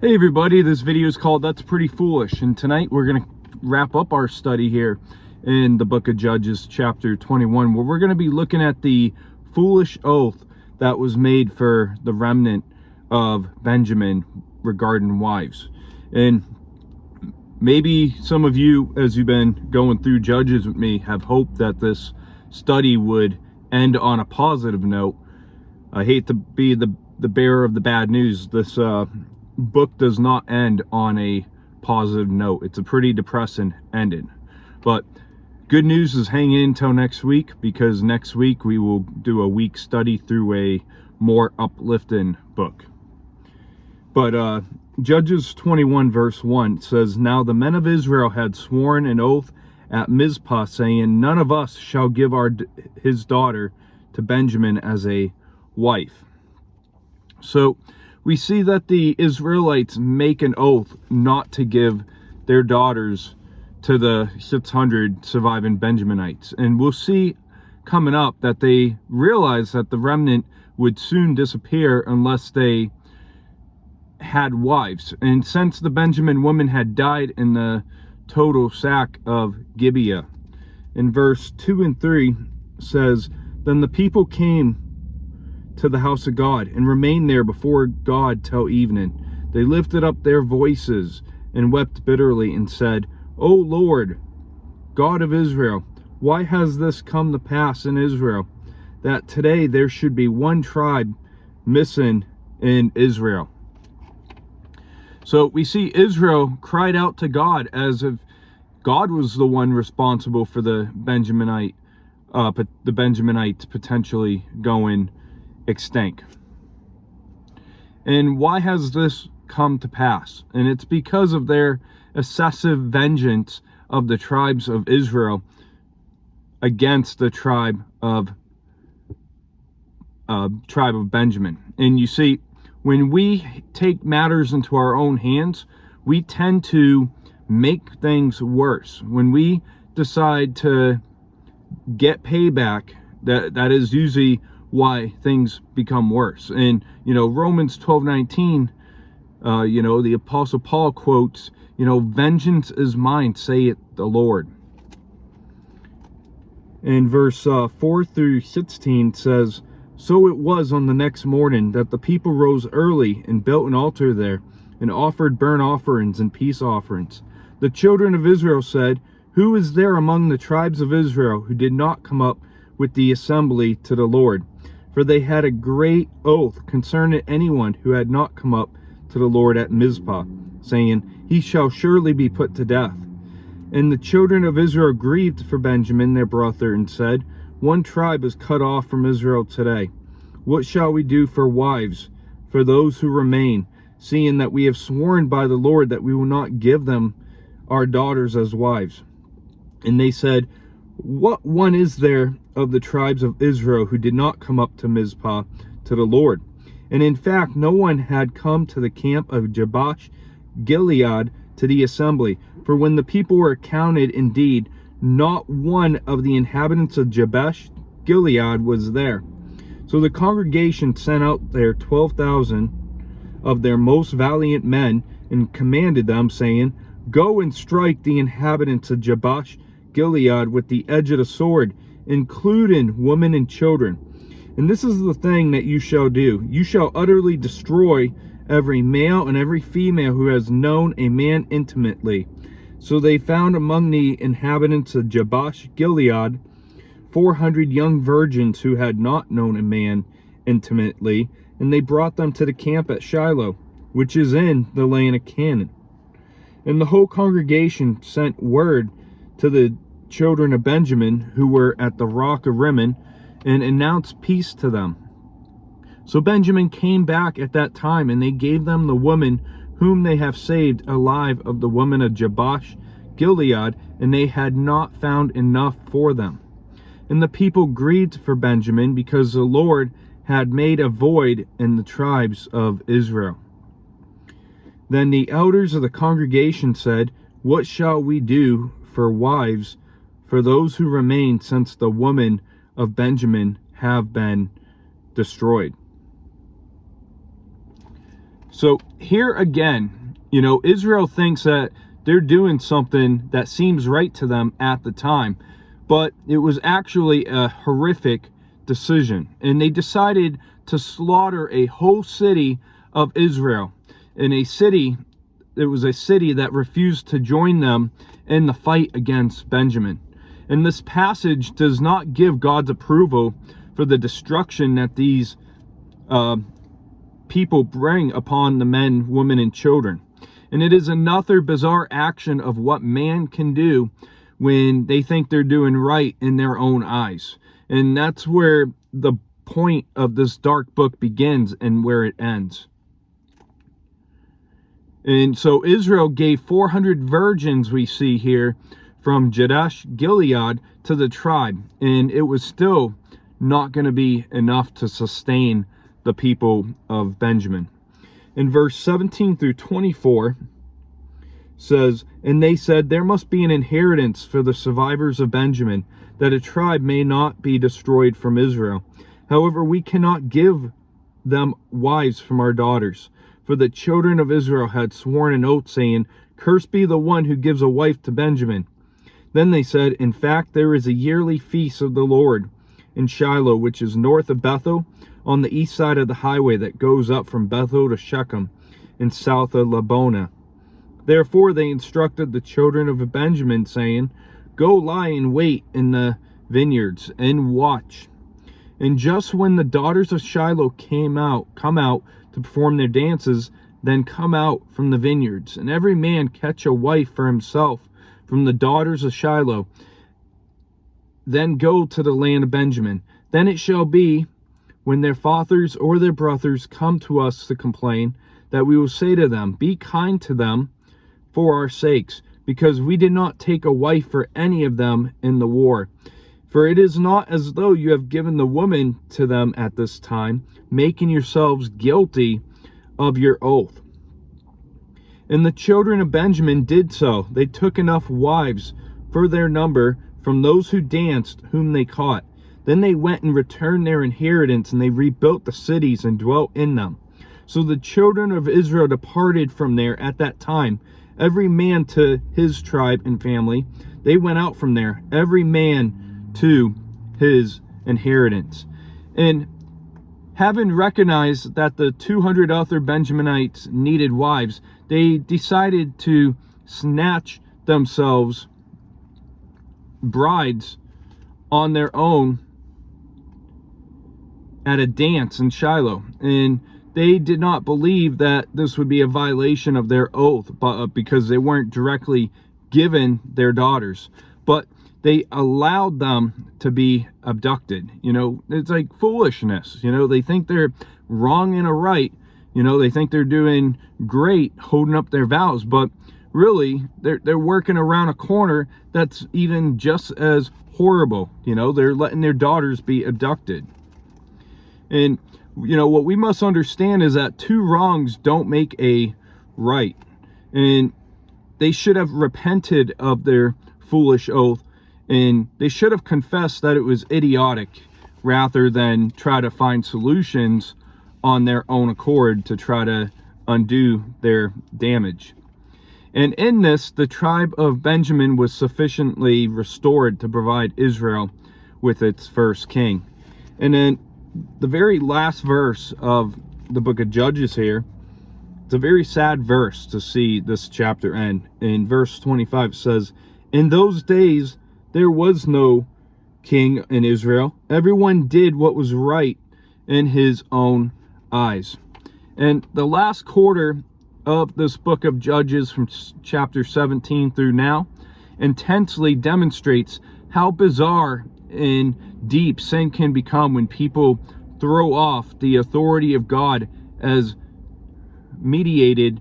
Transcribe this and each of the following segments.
Hey everybody, this video is called That's Pretty Foolish, and tonight we're going to wrap up our study here in the book of Judges chapter 21, where we're going to be looking at the foolish oath that was made for the remnant of Benjamin regarding wives. And maybe some of you, as you've been going through Judges with me, have hoped that this study would end on a positive note. I hate to be the bearer of the bad news. This book does not end on a positive note. It's a pretty depressing ending. But good news is hang in until next week, because next week we will do a week study through a more uplifting book. But Judges 21 verse 1 says, "Now the men of Israel had sworn an oath at Mizpah, saying, None of us shall give his daughter to Benjamin as a wife." So we see that the Israelites make an oath not to give their daughters to the 600 surviving Benjaminites. And we'll see coming up that they realized that the remnant would soon disappear unless they had wives. And since the Benjamin woman had died in the total sack of Gibeah, in verse 2 and 3 says, "Then the people came to the house of God and remained there before God till evening. They lifted up their voices and wept bitterly and said, O Lord, God of Israel, why has this come to pass in Israel, that today there should be one tribe missing in Israel?" So we see Israel cried out to God as if God was the one responsible for the Benjaminites potentially going extinct. And why has this come to pass? And it's because of their excessive vengeance of the tribes of Israel against the tribe of Benjamin. And you see, when we take matters into our own hands, we tend to make things worse. When we decide to get payback, that is usually why things become worse. And Romans 12:19, the Apostle Paul quotes, "Vengeance is mine, saith the Lord." And verse 4 through 16 says, "So it was on the next morning that the people rose early and built an altar there and offered burnt offerings and peace offerings. The children of Israel said, Who is there among the tribes of Israel who did not come up with the assembly to the Lord? For they had a great oath concerning anyone who had not come up to the Lord at Mizpah, saying, He shall surely be put to death. And the children of Israel grieved for Benjamin their brother, and said, One tribe is cut off from Israel today. What shall we do for wives, for those who remain, seeing that we have sworn by the Lord that we will not give them our daughters as wives? And they said, What one is there of the tribes of Israel who did not come up to Mizpah to the Lord? And in fact, no one had come to the camp of Jabesh Gilead to the assembly. For when the people were counted, indeed, not one of the inhabitants of Jabesh Gilead was there. So the congregation sent out there 12,000 of their most valiant men, and commanded them, saying, Go and strike the inhabitants of Jabesh Gilead with the edge of the sword, including women and children. And this is the thing that you shall do. You shall utterly destroy every male and every female who has known a man intimately. So they found among the inhabitants of Jabesh Gilead 400 young virgins who had not known a man intimately, and they brought them to the camp at Shiloh, which is in the land of Canaan. And the whole congregation sent word to the children of Benjamin who were at the rock of Rimmon, and announced peace to them. So Benjamin came back at that time, and they gave them the woman whom they have saved alive of the woman of Jabesh Gilead, and they had not found enough for them. And the people grieved for Benjamin, because the Lord had made a void in the tribes of Israel. Then the elders of the congregation said, What shall we do for wives for those who remain, since the women of Benjamin have been destroyed? So here again, Israel thinks that they're doing something that seems right to them at the time, but it was actually a horrific decision. And they decided to slaughter a whole city of Israel. In a city, it was a city that refused to join them in the fight against Benjamin. And this passage does not give God's approval for the destruction that these people bring upon the men, women, and children. And it is another bizarre action of what man can do when they think they're doing right in their own eyes. And that's where the point of this dark book begins and where it ends. And so Israel gave 400 virgins, we see here, from Jadesh Gilead to the tribe. And it was still not going to be enough to sustain the people of Benjamin. In verse 17 through 24 says, "And they said, there must be an inheritance for the survivors of Benjamin, that a tribe may not be destroyed from Israel. However, we cannot give them wives from our daughters. For the children of Israel had sworn an oath, saying, Cursed be the one who gives a wife to Benjamin. Then they said, In fact, there is a yearly feast of the Lord in Shiloh, which is north of Bethel, on the east side of the highway that goes up from Bethel to Shechem, and south of Lebonah. Therefore they instructed the children of Benjamin, saying, Go lie in wait in the vineyards, and watch. And just when the daughters of Shiloh come out to perform their dances, then come out from the vineyards, and every man catch a wife for himself from the daughters of Shiloh, then go to the land of Benjamin. Then it shall be, when their fathers or their brothers come to us to complain, that we will say to them, Be kind to them for our sakes, because we did not take a wife for any of them in the war. For it is not as though you have given the woman to them at this time, making yourselves guilty of your oath. And the children of Benjamin did so. They took enough wives for their number from those who danced, whom they caught. Then they went and returned their inheritance, and they rebuilt the cities and dwelt in them. So the children of Israel departed from there at that time, every man to his tribe and family. They went out from there, every man to his inheritance. And having recognized that the 200 other Benjaminites needed wives, they decided to snatch themselves brides on their own at a dance in Shiloh. And they did not believe that this would be a violation of their oath, but because they weren't directly given their daughters, but they allowed them to be abducted. It's like foolishness. They think they're wrong and a right. They think they're doing great holding up their vows, but really they're working around a corner that's even just as horrible. They're letting their daughters be abducted. And what we must understand is that two wrongs don't make a right. And they should have repented of their foolish oath, and they should have confessed that it was idiotic rather than try to find solutions on their own accord to try to undo their damage. And in this, the tribe of Benjamin was sufficiently restored to provide Israel with its first king. And then the very last verse of the book of Judges here, it's a very sad verse to see this chapter end. In verse 25 says, In those days there was no king in Israel. Everyone did what was right in his own eyes. And the last quarter of this book of Judges, from chapter 17 through now, intensely demonstrates how bizarre and deep sin can become when people throw off the authority of God as mediated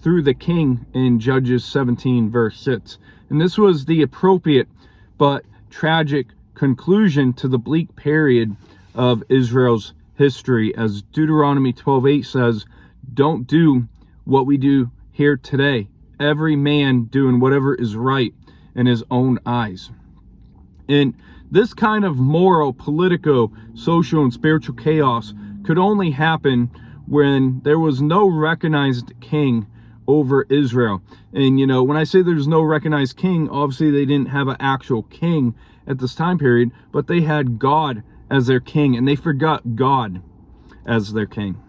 through the king in Judges 17 verse 6. And this was the appropriate but tragic conclusion to the bleak period of Israel's history, as Deuteronomy 12:8 says, Don't do what we do here today, every man doing whatever is right in his own eyes. And this kind of moral, political, social, and spiritual chaos could only happen when there was no recognized king over Israel. And when I say there's no recognized king, obviously they didn't have an actual king at this time period, but they had God as their king, and they forgot God as their king.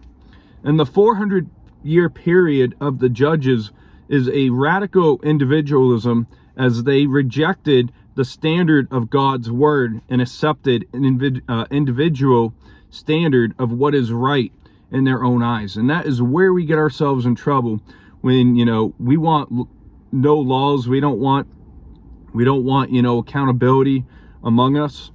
And the 400-year period of the judges is a radical individualism, as they rejected the standard of God's word and accepted an individual standard of what is right in their own eyes. And that is where we get ourselves in trouble, when we want no laws, we don't want accountability among us.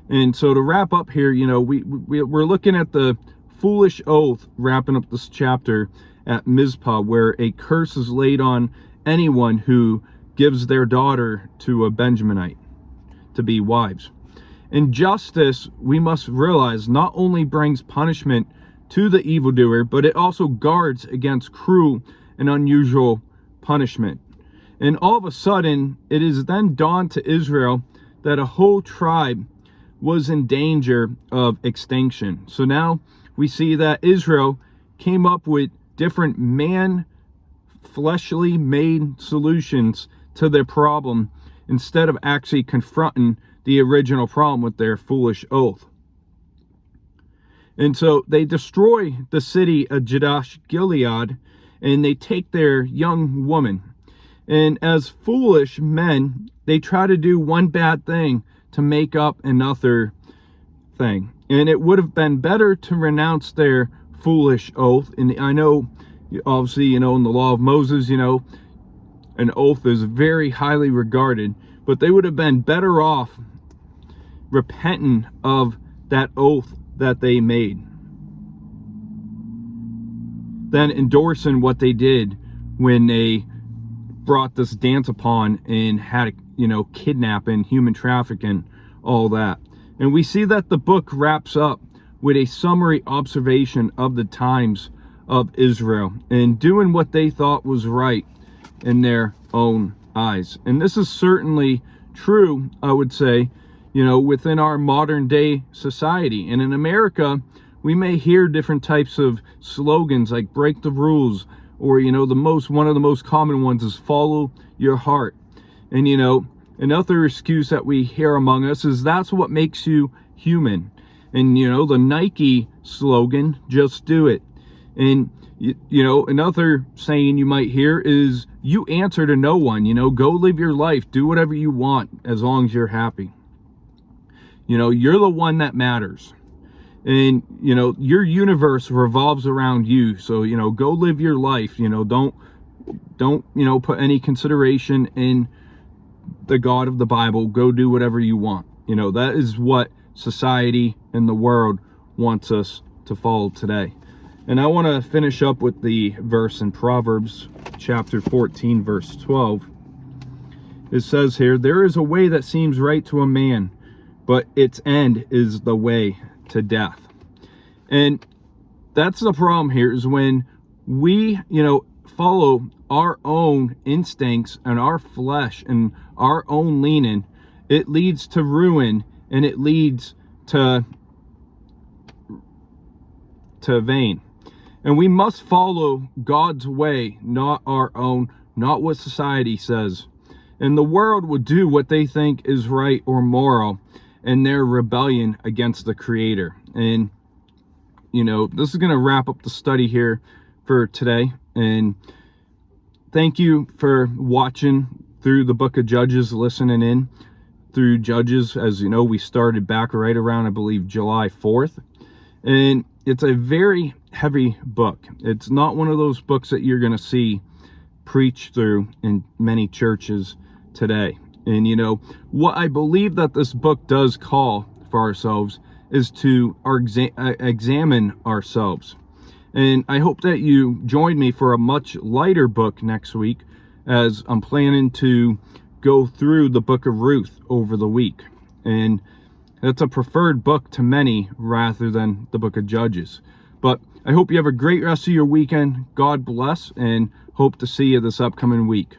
And so to wrap up here, we're looking at the foolish oath, wrapping up this chapter at Mizpah, where a curse is laid on anyone who gives their daughter to a Benjaminite to be wives. And justice, we must realize, not only brings punishment to the evildoer, but it also guards against cruel and unusual punishment. And all of a sudden, it is then dawned to Israel that a whole tribe was in danger of extinction. So now we see that Israel came up with different fleshly made solutions to their problem, instead of actually confronting the original problem with their foolish oath. And so they destroy the city of Jabesh Gilead, and they take their young woman. And as foolish men, they try to do one bad thing to make up another thing. And it would have been better to renounce their foolish oath. And I know, obviously, in the law of Moses, an oath is very highly regarded, but they would have been better off repenting of that oath that they made than endorsing what they did when they brought this dance upon and had kidnapping, human trafficking, all that. And we see that the book wraps up with a summary observation of the times of Israel and doing what they thought was right in their own eyes. And this is certainly true, I would say, within our modern day society. And in America, we may hear different types of slogans like break the rules, or one of the most common ones is follow your heart. And another excuse that we hear among us is that's what makes you human. And the Nike slogan, just do it. And another saying you might hear is, you answer to no one. Go live your life, do whatever you want as long as you're happy. You're the one that matters. And your universe revolves around you. So go live your life. Don't put any consideration in the God of the Bible. Go do whatever you want. That is what society and the world wants us to follow today. And I want to finish up with the verse in Proverbs chapter 14, verse 12. It says here, there is a way that seems right to a man, but its end is the way to death. And that's the problem here, is when we, follow our own instincts and our flesh and our own leaning, it leads to ruin, and it leads to vain. And we must follow God's way, not our own, not what society says. And the world will do what they think is right or moral in their rebellion against the Creator. And, this is going to wrap up the study here for today. And thank you for watching through the book of Judges, listening in through Judges. As we started back right around, I believe, July 4th. And it's a very heavy book. It's not one of those books that you're going to see preached through in many churches today. And what I believe that this book does call for ourselves is to examine ourselves. And I hope that you join me for a much lighter book next week, as I'm planning to go through the book of Ruth over the week. And that's a preferred book to many rather than the book of Judges. But I hope you have a great rest of your weekend. God bless, and hope to see you this upcoming week.